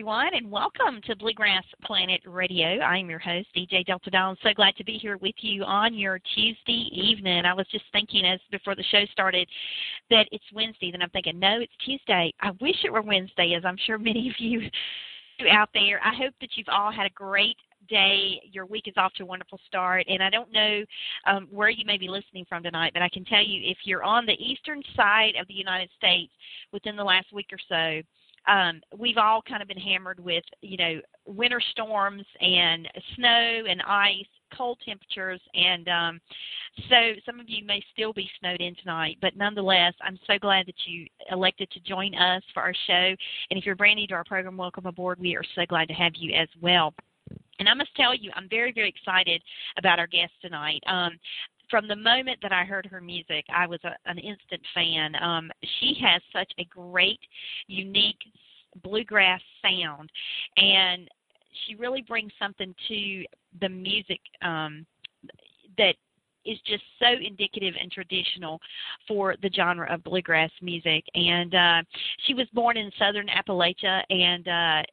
everyone, and welcome to Bluegrass Planet Radio. I'm your host, DJ Delta Dawn. So glad to be here with you on your Tuesday evening. I was just thinking as before the show started that it's Wednesday. Then I'm thinking, no, it's Tuesday. I wish it were Wednesday, as I'm sure many of you out there. I hope that you've all had a great day. Your week is off to a wonderful start, and I don't know where you may be listening from tonight, but I can tell you if you're on the eastern side of the United States within the last week or so, we've all kind of been hammered with, winter storms and snow and ice, cold temperatures, and so some of you may still be snowed in tonight, but nonetheless, I'm so glad that you elected to join us for our show, and if you're brand new to our program, welcome aboard. We are so glad to have you as well. And I must tell you, I'm very, very excited about our guest tonight. From the moment that I heard her music, I was an instant fan. She has such a great, unique bluegrass sound, and she really brings something to the music that is just so indicative and traditional for the genre of bluegrass music. And she was born in Southern Appalachia, and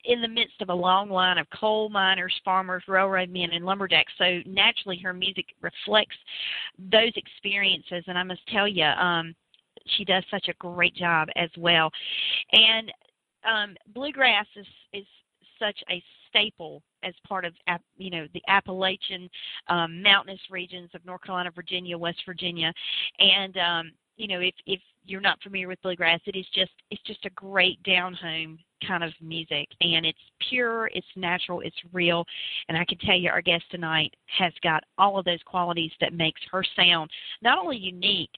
in the midst of a long line of coal miners, farmers, railroad men, and lumberjacks. So naturally her music reflects those experiences, and I must tell you, she does such a great job as well. And bluegrass is such a staple as part of, the Appalachian mountainous regions of North Carolina, Virginia, West Virginia. And, if you're not familiar with bluegrass, it's just a great down-home kind of music, and it's pure, it's natural, it's real, and I can tell you our guest tonight has got all of those qualities that makes her sound not only unique,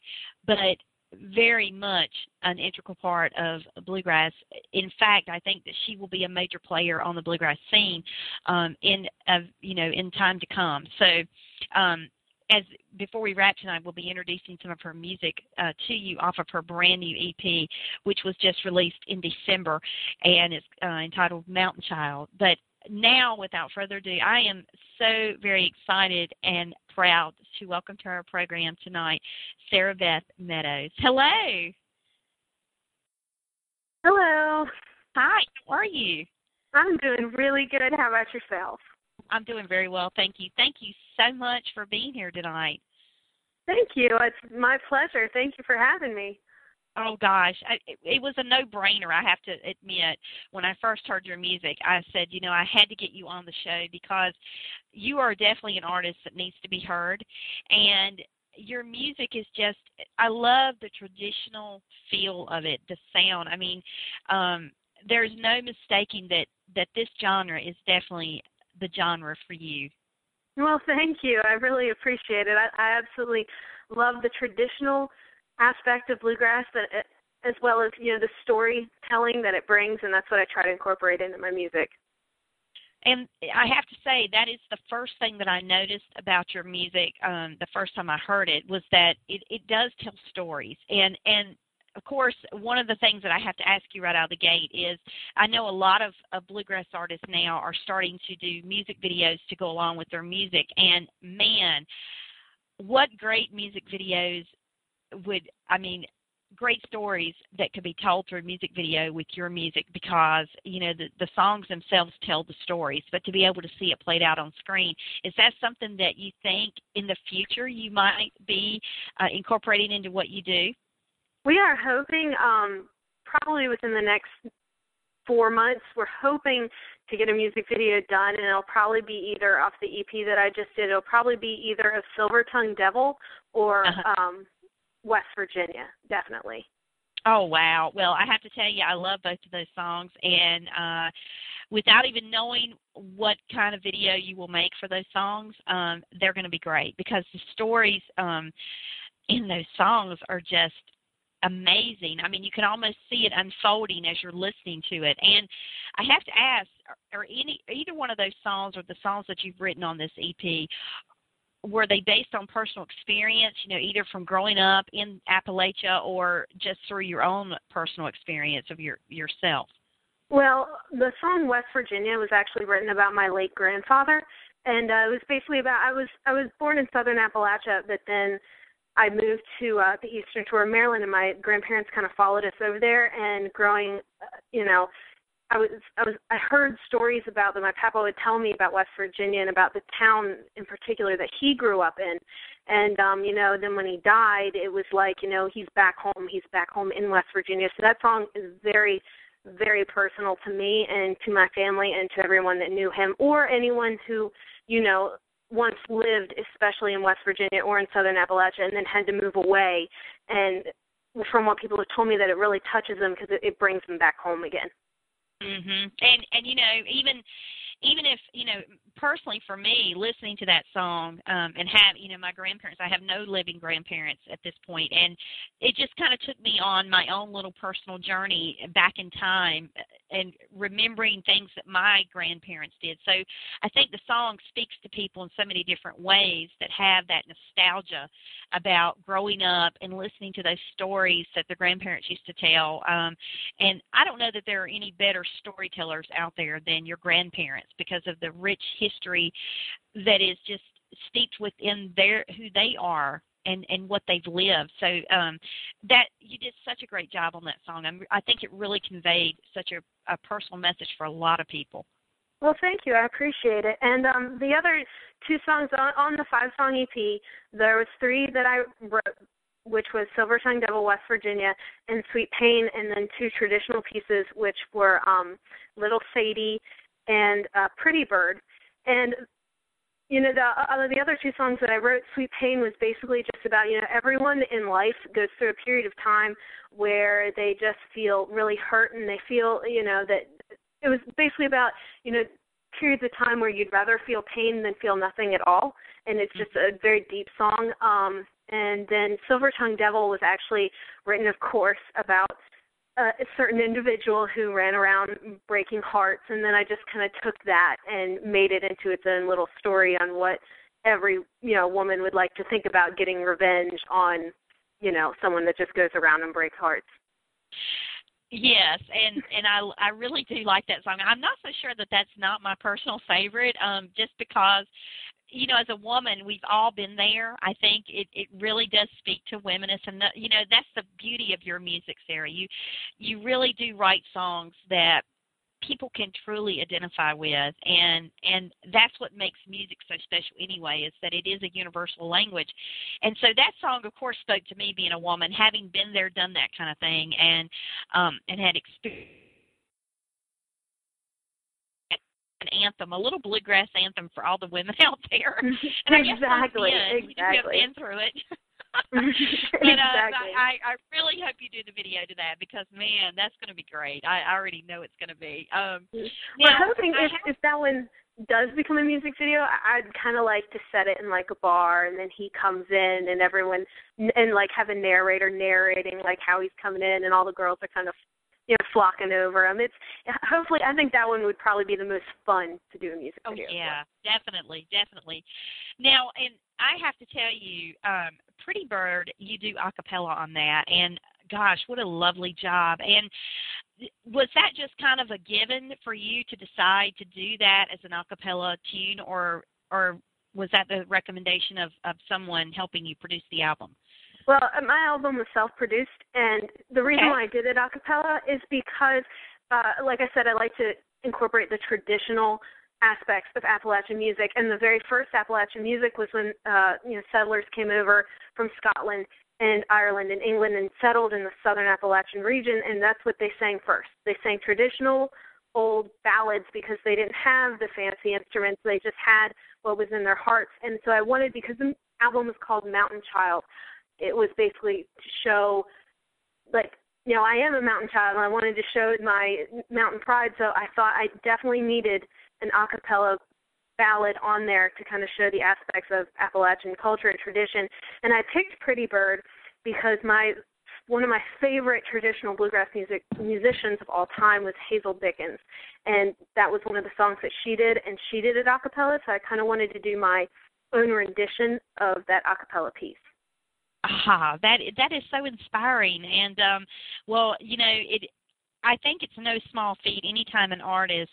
but very much an integral part of bluegrass. In fact, I think that she will be a major player on the bluegrass scene in time to come. So before we wrap tonight, we'll be introducing some of her music to you off of her brand new EP, which was just released in December, and it's entitled Mountain Child. But now, without further ado, I am so very excited and proud to welcome to our program tonight Sarah Beth Meadows. Hello. Hello. Hi, how are you? I'm doing really good. How about yourself? I'm doing very well, thank you. Thank you so much for being here tonight. Thank you. It's my pleasure. Thank you for having me. Oh, gosh. It was a no-brainer, I have to admit. When I first heard your music, I said, I had to get you on the show because you are definitely an artist that needs to be heard. And your music is just, I love the traditional feel of it, the sound. I mean, there's no mistaking that this genre is definitely the genre for you. Well, thank you. I really appreciate it. I absolutely love the traditional aspect of bluegrass, as well as, the storytelling that it brings, and that's what I try to incorporate into my music. And I have to say, that is the first thing that I noticed about your music the first time I heard it, was that it does tell stories. And of course, one of the things that I have to ask you right out of the gate is, I know a lot of bluegrass artists now are starting to do music videos to go along with their music. And, man, what great music videos great stories that could be told through a music video with your music, because, the songs themselves tell the stories, but to be able to see it played out on screen, is that something that you think in the future you might be incorporating into what you do? We are hoping, probably within the next 4 months, we're hoping to get a music video done, and it'll probably be either off the EP that I just did. It'll probably be either a Silver Tongue Devil or West Virginia, definitely. Oh, wow. Well, I have to tell you, I love both of those songs, and without even knowing what kind of video you will make for those songs, they're going to be great, because the stories in those songs are just amazing. I mean, you can almost see it unfolding as you're listening to it. And I have to ask, are either one of those songs or the songs that you've written on this EP, were they based on personal experience, either from growing up in Appalachia or just through your own personal experience of yourself? Well, the song West Virginia was actually written about my late grandfather, and it was basically about, I was born in Southern Appalachia, but then I moved to the eastern shore of Maryland, and my grandparents kind of followed us over there. And growing, I heard stories about them. My papa would tell me about West Virginia and about the town in particular that he grew up in. And, then when he died, it was like, he's back home in West Virginia. So that song is very, very personal to me and to my family and to everyone that knew him or anyone who, once lived, especially in West Virginia or in Southern Appalachia, and then had to move away. And from what people have told me, that it really touches them because it brings them back home again. Mhm. And even if personally for me, listening to that song and have my grandparents, I have no living grandparents at this point, and it just kind of took me on my own little personal journey back in time and remembering things that my grandparents did. So I think the song speaks to people in so many different ways that have that nostalgia about growing up and listening to those stories that the grandparents used to tell. And I don't know that there are any better storytellers out there than your grandparents because of the rich history that is just steeped within who they are and what they've lived. So that you did such a great job on that song. I think it really conveyed such a personal message for a lot of people. Well, thank you. I appreciate it. And the other two songs on the 5-song EP, there was 3 that I wrote, which was Silver Tongue Devil, West Virginia, and Sweet Pain, and then 2 traditional pieces, which were Little Sadie and Pretty Bird. And the other 2 songs that I wrote, Sweet Pain, was basically just about, everyone in life goes through a period of time where they just feel really hurt and they feel, that it was basically about, periods of time where you'd rather feel pain than feel nothing at all. And it's just a very deep song. And then Silver Tongue Devil was actually written, of course, about a certain individual who ran around breaking hearts, and then I just kind of took that and made it into its own little story on what every woman would like to think about getting revenge on someone that just goes around and breaks hearts. Yes, and I really do like that song. I'm not so sure that that's not my personal favorite, just because as a woman, we've all been there. I think it really does speak to women. And, that's the beauty of your music, Sarah. You really do write songs that people can truly identify with, and that's what makes music so special anyway, is that it is a universal language. And so that song, of course, spoke to me being a woman, having been there, done that kind of thing, and had experienced anthem, a little bluegrass anthem for all the women out there. And exactly. You have been through it. Exactly. I really hope you do the video to that because, man, that's going to be great. I already know it's going to be. We're hoping if that one does become a music video, I'd kind of like to set it in like a bar, and then he comes in and everyone, and like have a narrator narrating like how he's coming in, and all the girls are kind of flocking over him. It's hopefully, I think that one would probably be the most fun to do a music video. Oh, yeah, definitely. Now, and I have to tell you, Pretty Bird, you do a cappella on that, and gosh, what a lovely job. And was that just kind of a given for you to decide to do that as an a cappella tune, or was that the recommendation of someone helping you produce the album? Well, my album was self-produced, and the reason why I did it a cappella is because, like I said, I like to incorporate the traditional aspects of Appalachian music, and the very first Appalachian music was when settlers came over from Scotland and Ireland and England and settled in the Southern Appalachian region, and that's what they sang first. They sang traditional old ballads because they didn't have the fancy instruments. They just had what was in their hearts, and so I wanted, because the album was called Mountain Child, it was basically to show, like, I am a mountain child, and I wanted to show my mountain pride, so I thought I definitely needed an a cappella ballad on there to kind of show the aspects of Appalachian culture and tradition. And I picked Pretty Bird because one of my favorite traditional bluegrass musicians of all time was Hazel Dickens, and that was one of the songs that she did, and she did it a cappella, so I kind of wanted to do my own rendition of that a cappella piece. That is so inspiring, and I think it's no small feat anytime an artist,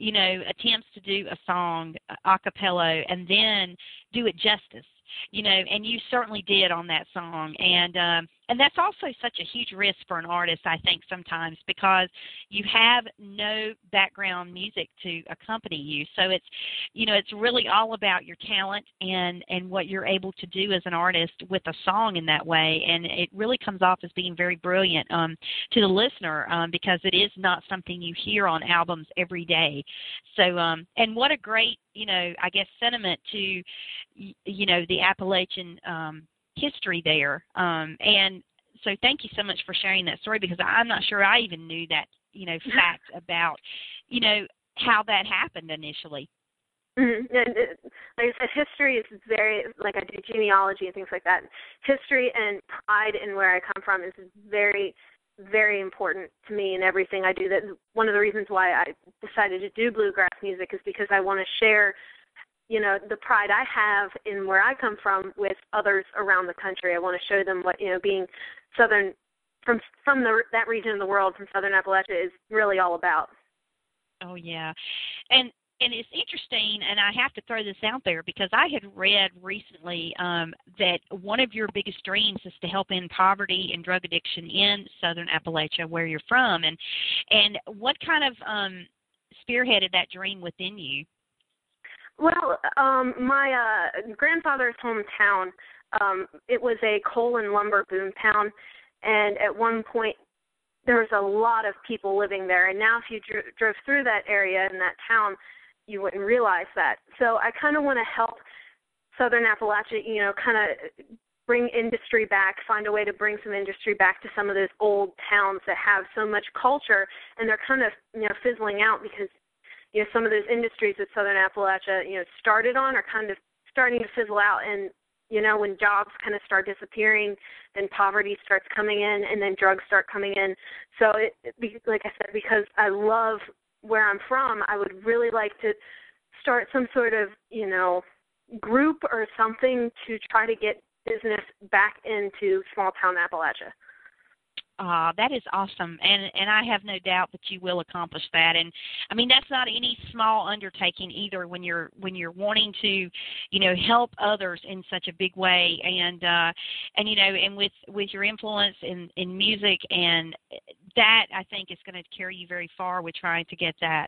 attempts to do a song a cappella and then do it justice. and you certainly did on that song. And that's also such a huge risk for an artist, I think, sometimes, because you have no background music to accompany you. So it's really all about your talent and what you're able to do as an artist with a song in that way. And it really comes off as being very brilliant to the listener, because it is not something you hear on albums every day. So, and what a great, I guess, sentiment to, the Appalachian history there. And so thank you so much for sharing that story, because I'm not sure I even knew that, fact about, how that happened initially. Mm-hmm. And like I said, history is very, like I do genealogy and things like that. History and pride in where I come from is very, very important to me in everything I do. That one of the reasons why I decided to do bluegrass music is because I want to share, the pride I have in where I come from with others around the country. I want to show them what, being Southern, from that region of the world, from Southern Appalachia, is really all about. Oh, yeah. And it's interesting, and I have to throw this out there, because I had read recently that one of your biggest dreams is to help end poverty and drug addiction in Southern Appalachia, where you're from. And what kind of spearheaded that dream within you? Well, my grandfather's hometown, it was a coal and lumber boom town, and at one point there was a lot of people living there. And now if you drove through that area in that town, you wouldn't realize that. So I kind of want to help Southern Appalachia, kind of bring industry back, find a way to bring some industry back to some of those old towns that have so much culture, and they're kind of, fizzling out because some of those industries that Southern Appalachia, started on are kind of starting to fizzle out. And, when jobs kind of start disappearing, then poverty starts coming in, and then drugs start coming in. So, like I said, because I love where I'm from, I would really like to start some sort of, group or something to try to get business back into small town Appalachia. That is awesome, and I have no doubt that you will accomplish that. And I mean, that's not any small undertaking either, when you're wanting to, help others in such a big way. And with your influence in music, and that I think is going to carry you very far with trying to get that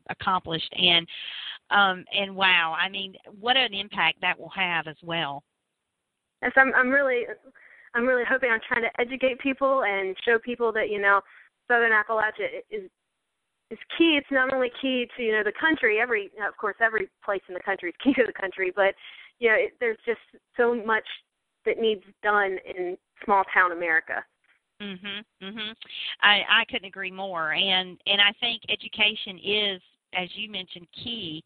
accomplished. And wow, I mean, what an impact that will have as well. Yes, I'm really hoping. I'm trying to educate people and show people that, Southern Appalachia is key. It's not only key to, the country. Of course, every place in the country is key to the country, but, there's just so much that needs done in small town America. I couldn't agree more. And I think education is, as you mentioned, key.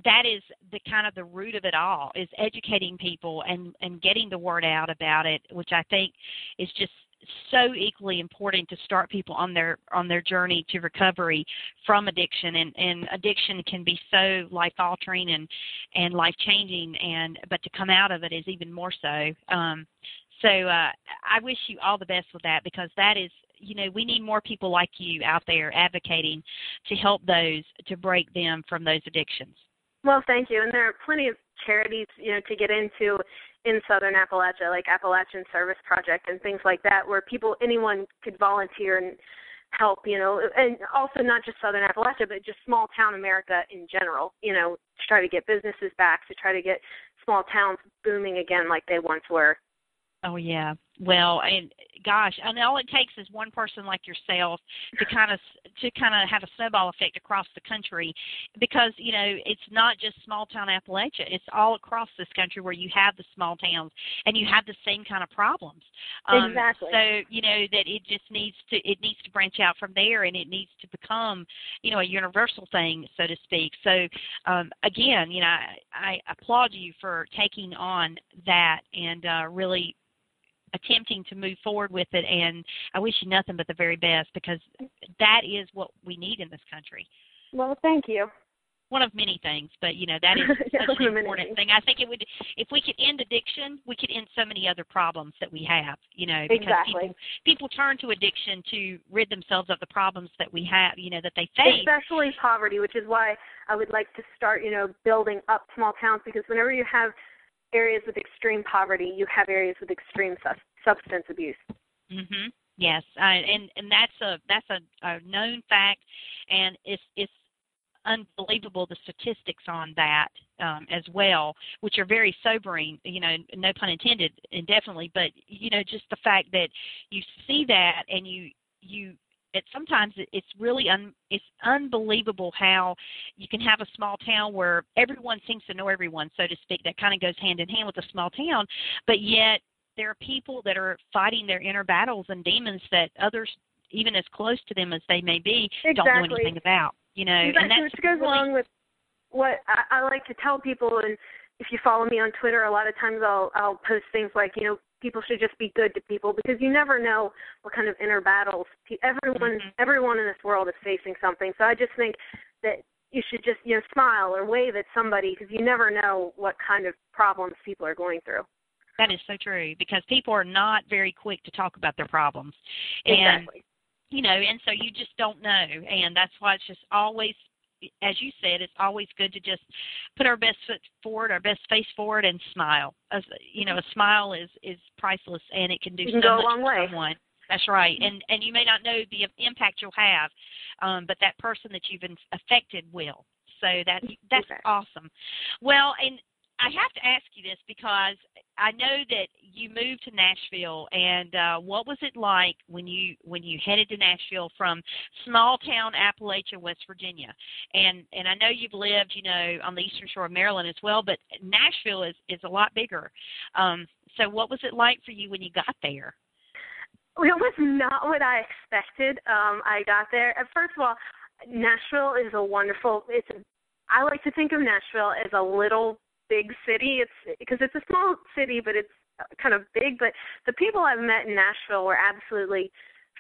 That is the kind of the root of it all, is educating people and getting the word out about it, which I think is just so equally important to start people on their journey to recovery from addiction. And addiction can be so life altering and life changing, but to come out of it is even more so. So I wish you all the best with that, because that is, we need more people like you out there advocating to help those, to break them from those addictions. Well, thank you. And there are plenty of charities, to get into in Southern Appalachia, like Appalachian Service Project and things like that, where anyone could volunteer and help, and also not just Southern Appalachia, but just small town America in general, to try to get businesses back, to try to get small towns booming again like they once were. Oh, yeah. Well, and gosh, and all it takes is one person like yourself to kind of have a snowball effect across the country, because it's not just small town Appalachia; it's all across this country where you have the small towns and you have the same kind of problems. Exactly. So that it just needs to branch out from there, and it needs to become a universal thing, so to speak. So again, I applaud you for taking on that and really attempting to move forward with it, and I wish you nothing but the very best, because that is what we need in this country. Well, thank you. One of many things, but that is such an important thing. I think it would, if we could end addiction, we could end so many other problems that we have. Because exactly. people turn to addiction to rid themselves of the problems that we have, that they face. Especially poverty, which is why I would like to start, building up small towns, because whenever you have areas with extreme poverty, you have areas with extreme substance abuse. Mhm. Yes, and that's a known fact, and it's unbelievable the statistics on that as well, which are very sobering. No pun intended, indefinitely, but just the fact that you see that and you. Sometimes it's really it's unbelievable how you can have a small town where everyone seems to know everyone, so to speak. That kind of goes hand in hand with a small town, but yet there are people that are fighting their inner battles and demons that others, even as close to them as they may be, don't know anything about. Exactly, and that's which goes along with what I like to tell people. And if you follow me on Twitter, a lot of times I'll post things like, people should just be good to people, because you never know what kind of inner battles everyone in this world is facing something. So I just think that you should just smile or wave at somebody, because you never know what kind of problems people are going through. That is so true, because people are not very quick to talk about their problems. Exactly. And so you just don't know, and that's why it's just always, as you said, it's always good to just put our best foot forward, our best face forward, and smile. A smile is priceless, and it can do so much for someone. That's right. And you may not know the impact you'll have, but that person that you've affected will. So that's exactly. Awesome. Well, and I have to ask you this, because I know that you moved to Nashville, and what was it like when you headed to Nashville from small town Appalachia, West Virginia? And I know you've lived, on the eastern shore of Maryland as well, but Nashville is a lot bigger. So what was it like for you when you got there? Well, it was not what I expected. I got there. First of all, Nashville is a wonderful. I like to think of Nashville as a little big city. Because it's a small city, but it's kind of big. But the people I've met in Nashville were absolutely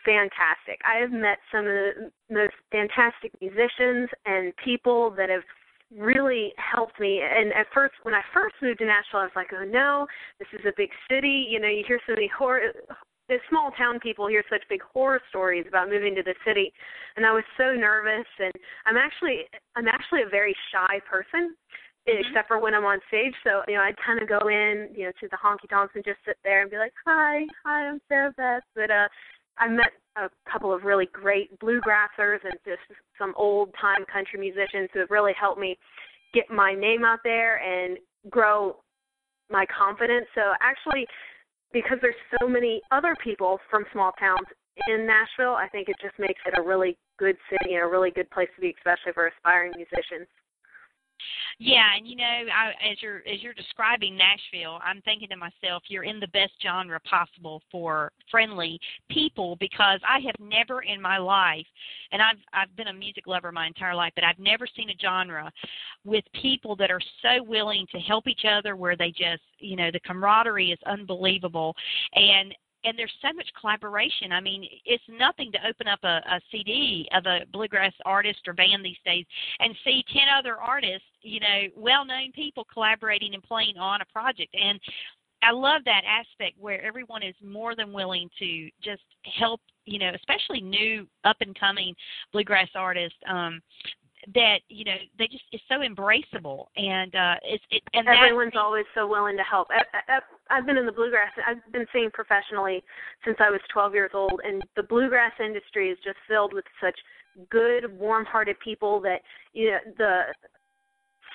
fantastic. I have met some of the most fantastic musicians and people that have really helped me. And at first, when I first moved to Nashville, I was like, oh no, this is a big city. You hear so many the small town people hear such big horror stories about moving to the city, and I was so nervous. And I'm actually a very shy person. Except for when I'm on stage. So, I'd kind of go in, to the honky tonks and just sit there and be like, hi, I'm Sarah Beth. But I met a couple of really great bluegrassers and just some old-time country musicians who have really helped me get my name out there and grow my confidence. So actually, because there's so many other people from small towns in Nashville, I think it just makes it a really good city and a really good place to be, especially for aspiring musicians. Yeah, and as you're describing Nashville, I'm thinking to myself, you're in the best genre possible for friendly people, because I have never in my life, and I've been a music lover my entire life, but I've never seen a genre with people that are so willing to help each other, where they just, the camaraderie is unbelievable, and there's so much collaboration. I mean, it's nothing to open up a CD of a bluegrass artist or band these days and see 10 other artists, well-known people collaborating and playing on a project. And I love that aspect where everyone is more than willing to just help, especially new up-and-coming bluegrass artists, that they just, it's so embraceable, and and everyone's always so willing to help. I've been in the bluegrass. I've been singing professionally since I was 12 years old, and the bluegrass industry is just filled with such good, warm-hearted people that the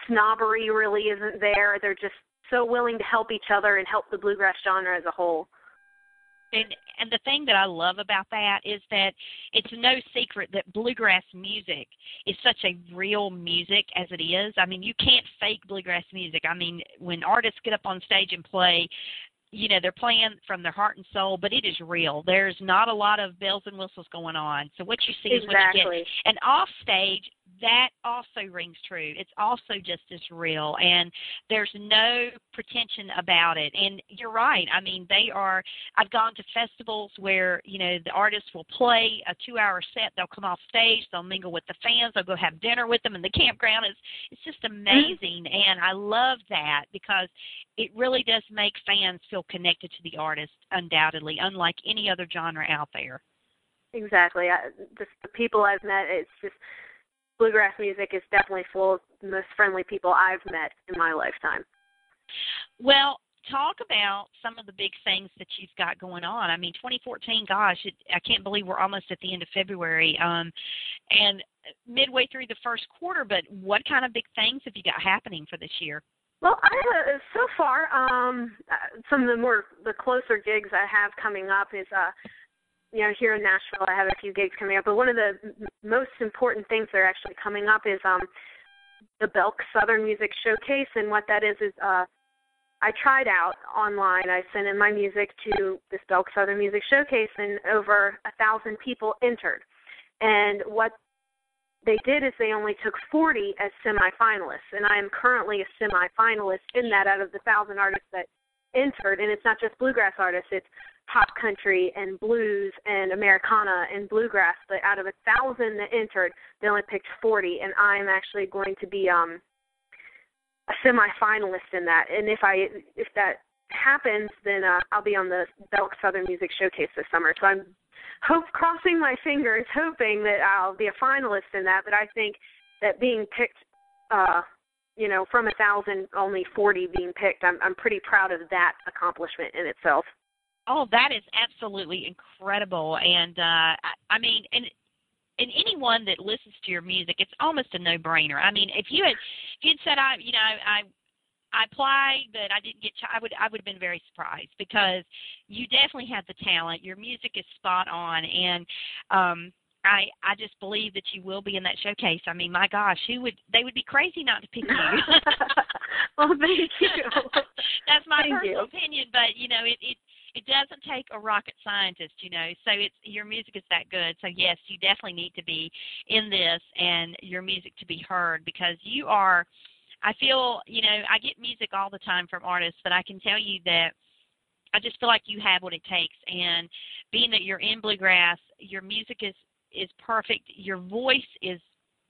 snobbery really isn't there. They're just so willing to help each other and help the bluegrass genre as a whole. And the thing that I love about that is that it's no secret that bluegrass music is such a real music as it is. I mean, you can't fake bluegrass music. I mean, when artists get up on stage and play, they're playing from their heart and soul, but it is real. There's not a lot of bells and whistles going on. So what you see is what you get. And off stage, that also rings true. It's also just as real, and there's no pretension about it. And you're right. I mean, I've gone to festivals where, the artists will play a 2-hour set. They'll come off stage. They'll mingle with the fans. They'll go have dinner with them in the campground. It's just amazing, and I love that, because it really does make fans feel connected to the artist, undoubtedly, unlike any other genre out there. Exactly. Just the people I've met, it's just bluegrass music is definitely full of the most friendly people I've met in my lifetime. Well, talk about some of the big things that you've got going on. I mean, 2014, gosh, I can't believe we're almost at the end of February and midway through the first quarter, but what kind of big things have you got happening for this year? Well, so far, some of the closer gigs I have coming up is, here in Nashville, I have a few gigs coming up, but one of the most important things that are actually coming up is the Belk Southern Music Showcase, and what that is I tried out online. I sent in my music to this Belk Southern Music Showcase, and over 1,000 people entered. And what they did is they only took 40 as semifinalists, and I am currently a semifinalist in that out of the 1,000 artists that entered. And it's not just bluegrass artists, it's pop country and blues and Americana and bluegrass, but out of 1,000 that entered, they only picked 40, and I'm actually going to be a semifinalist in that. And if that happens, then I'll be on the Belk Southern Music Showcase this summer. So I'm crossing my fingers, hoping that I'll be a finalist in that. But I think that being picked, from 1,000, only 40 being picked, I'm pretty proud of that accomplishment in itself. Oh, that is absolutely incredible. And I mean, and anyone that listens to your music, it's almost a no-brainer. I mean, if you'd said I applied, but I didn't get, I would have been very surprised, because you definitely have the talent. Your music is spot on, and I just believe that you will be in that showcase. I mean, my gosh, they would be crazy not to pick you. Well, thank you. That's my personal opinion, but it doesn't take a rocket scientist, so your music is that good. So yes, you definitely need to be in this and your music to be heard, because you are, I feel, I get music all the time from artists, but I can tell you that I just feel like you have what it takes. And being that you're in bluegrass, your music is perfect. Your voice is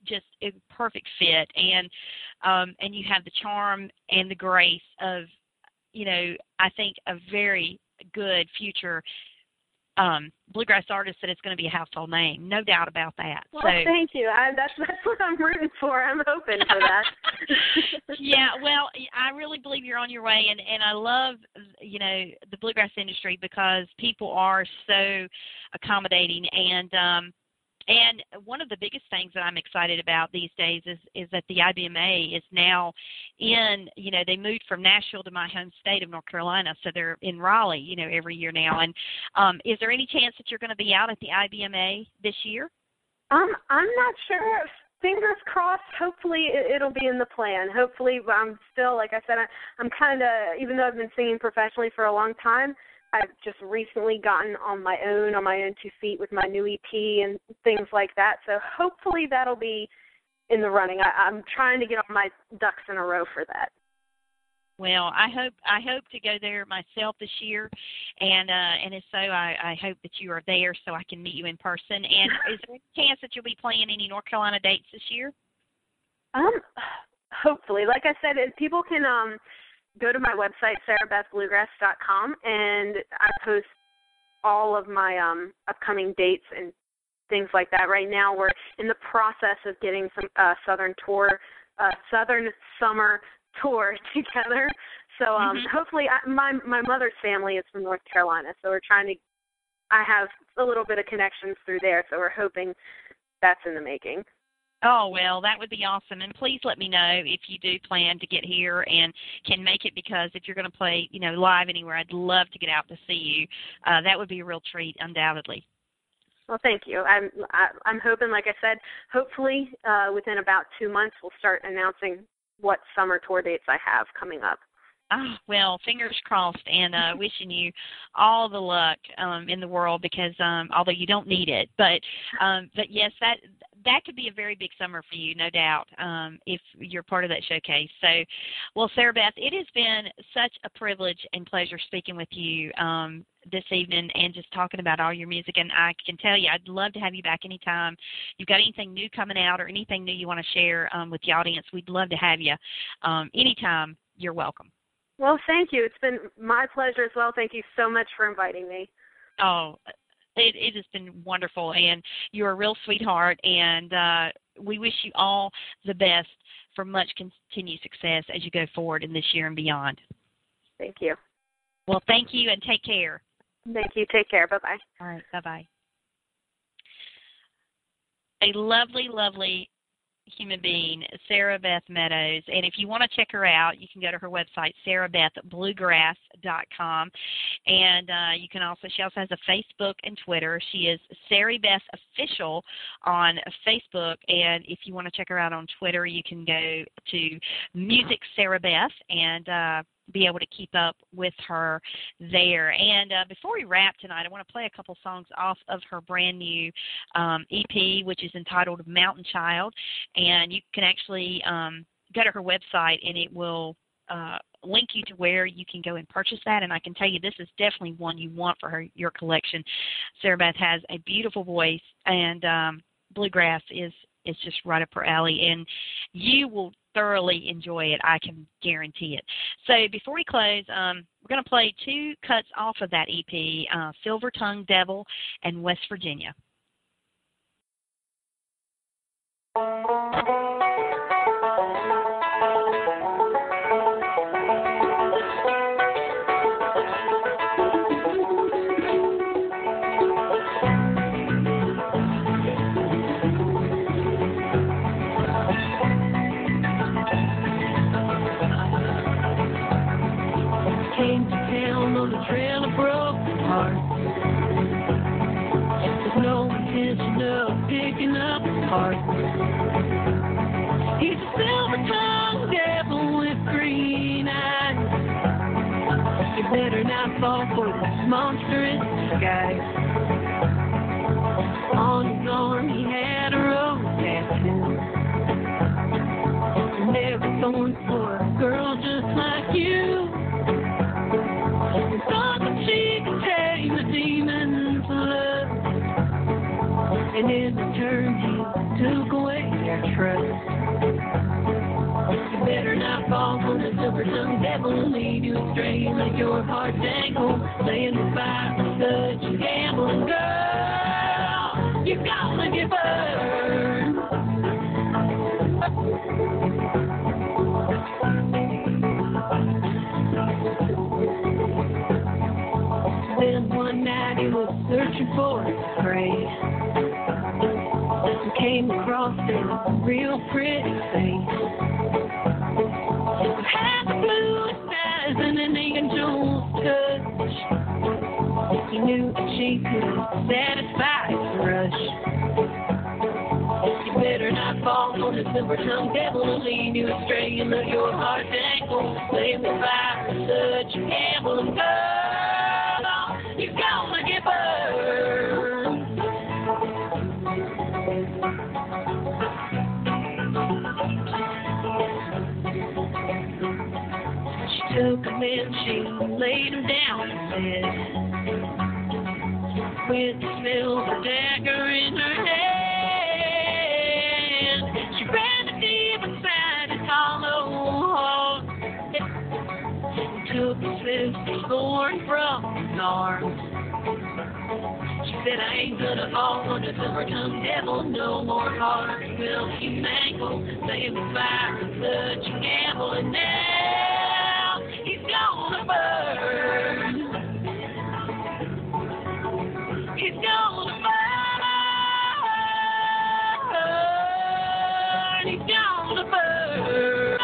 just a perfect fit, and you have the charm and the grace of, I think a very good future bluegrass artist that is going to be a household name, no doubt about that. Well, thank you. That's what I'm rooting for. I'm hoping for that. Yeah, well, I really believe you're on your way, and I love, the bluegrass industry, because people are so accommodating, and one of the biggest things that I'm excited about these days is that the IBMA is now in, they moved from Nashville to my home state of North Carolina, so they're in Raleigh, every year now. And is there any chance that you're going to be out at the IBMA this year? I'm not sure. Fingers crossed. Hopefully it'll be in the plan. Hopefully, I'm still, like I said, I'm kind of, even though I've been singing professionally for a long time, I've just recently gotten on my own 2 feet with my new EP and things like that. So hopefully that'll be in the running. I'm trying to get all my ducks in a row for that. Well, I hope to go there myself this year, and if so, I hope that you are there so I can meet you in person. And is there any chance that you'll be playing any North Carolina dates this year? Hopefully. Like I said, people can go to my website, sarahbethbluegrass.com, and I post all of my upcoming dates and things like that. Right now, we're in the process of getting some Southern summer tour together. So hopefully, my mother's family is from North Carolina, so I have a little bit of connections through there, so we're hoping that's in the making. Oh, well, that would be awesome. And please let me know if you do plan to get here and can make it, because if you're going to play, live anywhere, I'd love to get out to see you. That would be a real treat, undoubtedly. Well, thank you. I'm hoping, like I said, hopefully within about 2 months we'll start announcing what summer tour dates I have coming up. Oh, well, fingers crossed, and wishing you all the luck in the world, because although you don't need it, but yes, that could be a very big summer for you, no doubt, if you're part of that showcase. So, well, Sarah Beth, it has been such a privilege and pleasure speaking with you this evening and just talking about all your music. And I can tell you, I'd love to have you back anytime. You've got anything new coming out or anything new you want to share with the audience, we'd love to have you. Anytime, you're welcome. Well, thank you. It's been my pleasure as well. Thank you so much for inviting me. Oh, it has been wonderful, and you're a real sweetheart, and we wish you all the best for much continued success as you go forward in this year and beyond. Thank you. Well, thank you, and take care. Thank you. Take care. Bye-bye. All right, bye-bye. A lovely, lovely human being, Sarah Beth Meadows. And if you want to check her out, you can go to her website, sarahbethbluegrass.com. And you can also, she also has a Facebook and Twitter. She is Sarah Beth Official on Facebook. And if you want to check her out on Twitter, you can go to Music Sarah Beth and be able to keep up with her there. And before we wrap tonight, I want to play a couple songs off of her brand new EP, which is entitled Mountain Child. And you can actually go to her website, and it will link you to where you can go and purchase that. And I can tell you, this is definitely one you want for your collection. Sarah Beth has a beautiful voice, and bluegrass is just right up her alley, and you will thoroughly enjoy it. I can guarantee it. So before we close, we're going to play two cuts off of that EP, Silver Tongue Devil and West Virginia. He's a silver-tongued devil with green eyes. You better not fall for this monstrous guy. On his arm he had a rose tattoo. Never thorns for a girl just like you. And thought that she could tame the demons of love. And in return he took away their trust. You better not fall for the silver-tongued devil and lead you astray and let your heart dangle, laying the fire for such a gambling girl. You're gonna get burned. Then one night he was searching for his prey. Came across a real pretty face. Had the bluest eyes and an angel's touch. He knew that she could satisfy his rush. You better not fall for the silver-tongued devil and lead you astray and let your heart dangle. Flame the fire for such a gambling girl. You're gonna get burned. Took him and she laid him down and said, with the silver dagger in her hand, she ran the deep inside his hollow heart and took his sister's sword from his arms. She said, I ain't gonna fall for the silver-tongued devil, no more heart will he mangle, laying the fire in such a gamble, and now he's gonna burn. He's gonna burn. He's gonna burn.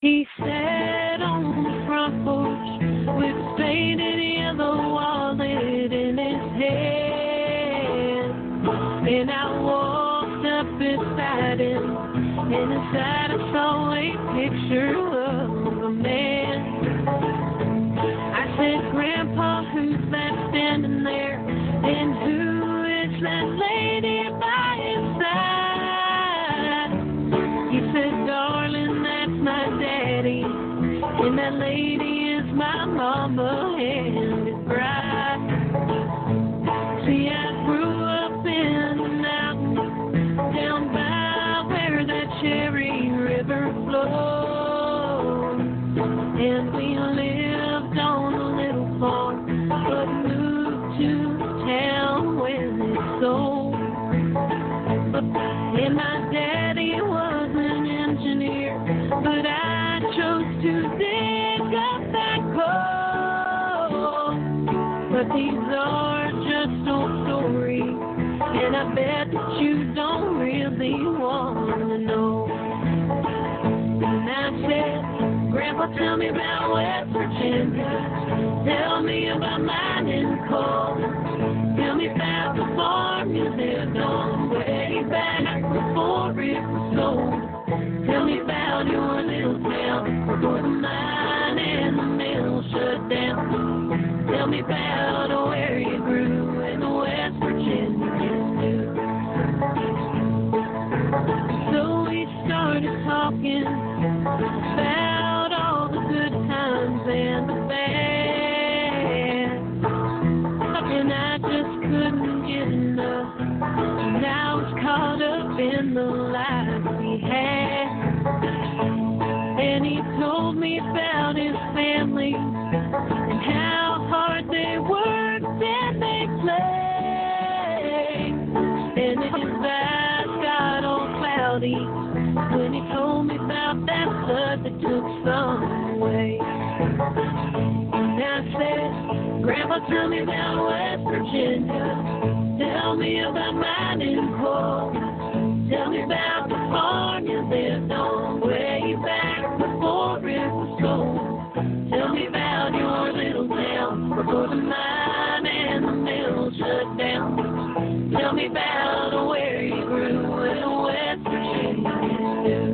He sat on the front porch with a faded yellow wallet in his hand. And I walked up beside him, and inside I saw a picture of a man. I said, Grandpa, who's that standing there? And who is that lady by his side? He said, darling, that's my daddy, and that lady is my mama and his bride. See, I grew up in the mountains, down by where that Cherry River flows. But these are just old stories, and I bet that you don't really want to know. And I said, Grandpa, tell me about West Virginia. Tell me about mining coal. Tell me about the farm you lived on way back before it was sold. Tell me about your little town before the mine and the mill shut down. Tell me about where you grew in West Virginia too. So we started talking about all the good times and the bad, and I just couldn't get enough. And I was caught up in the life we had. And he told me about his family and how hard they worked and they played. And his eyes got all cloudy when he told me about that flood that took some away. And I said, Grandpa, tell me about West Virginia. Tell me about mining coal. Tell me about the farm you lived on way back before it was sold. Tell me about your little town before the mine and the mill shut down. Tell me about where you grew in West Virginia too.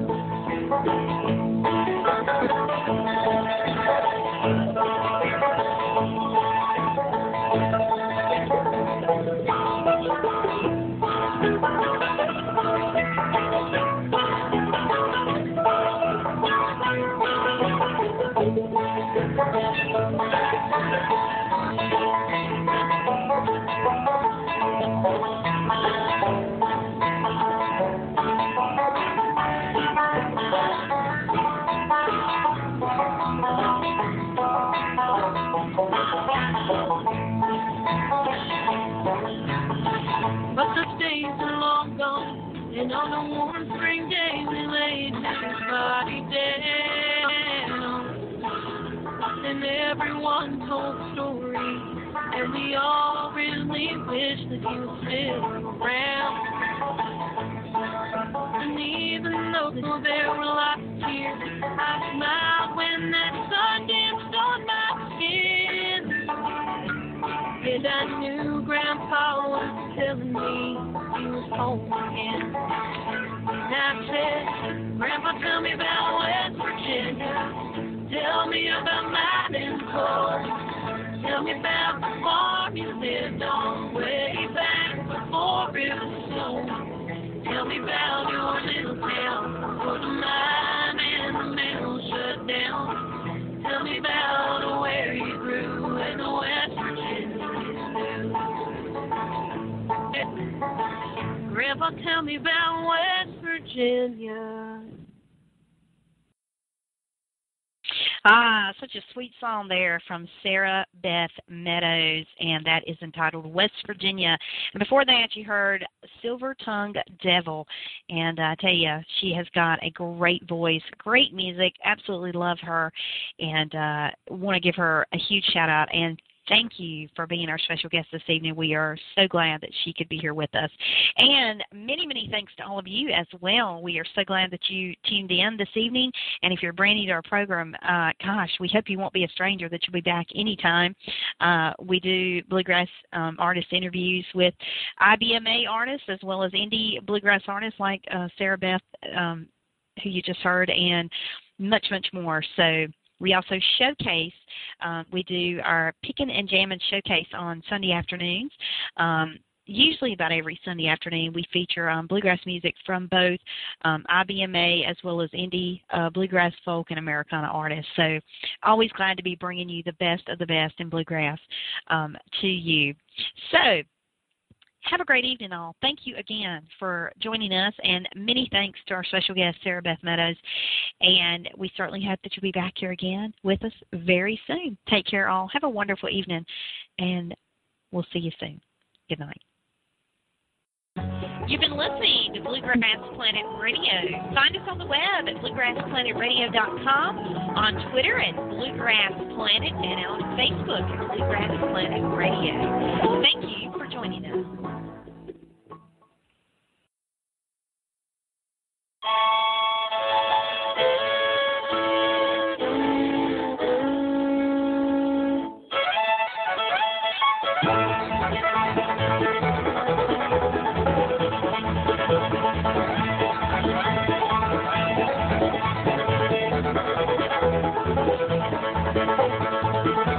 But the days are long gone, and on a warm spring day we laid his body down. And everyone told stories, and we all really wished that he was still around. And even though there were lots of tears, I smiled when that sun danced on my skin. And I knew Grandpa was telling me he was home again. And I said, Grandpa, tell me about West Virginia. Tell me about mining coal. Tell me about the farm you lived on way back before it was sold. Tell me about your little town before the mine and the mill shut down. Tell me about where you grew in West Virginia. Grandpa, tell me about West Virginia. Ah, such a sweet song there from Sarah Beth Meadows, and that is entitled West Virginia. And before that, you heard Silver-Tongued Devil, and I tell you, she has got a great voice, great music, absolutely love her, and want to give her a huge shout-out and thank you for being our special guest this evening. We are so glad that she could be here with us. And many, many thanks to all of you as well. We are so glad that you tuned in this evening. And if you're brand new to our program, gosh, we hope you won't be a stranger, that you'll be back anytime. We do bluegrass artist interviews with IBMA artists as well as indie bluegrass artists like Sarah Beth, who you just heard, and much, much more. So we also showcase, we do our Pickin' and Jammin' showcase on Sunday afternoons. Usually about every Sunday afternoon, we feature bluegrass music from both IBMA as well as indie bluegrass, folk, and Americana artists. So always glad to be bringing you the best of the best in bluegrass to you. So have a great evening, all. Thank you again for joining us, and many thanks to our special guest, Sarah Beth Meadows. And we certainly hope that you'll be back here again with us very soon. Take care, all. Have a wonderful evening, and we'll see you soon. Good night. You've been listening to Bluegrass Planet Radio. Find us on the web at bluegrassplanetradio.com, on Twitter at Bluegrass Planet, and on Facebook at Bluegrass Planet Radio. Thank you for joining us. Thank you.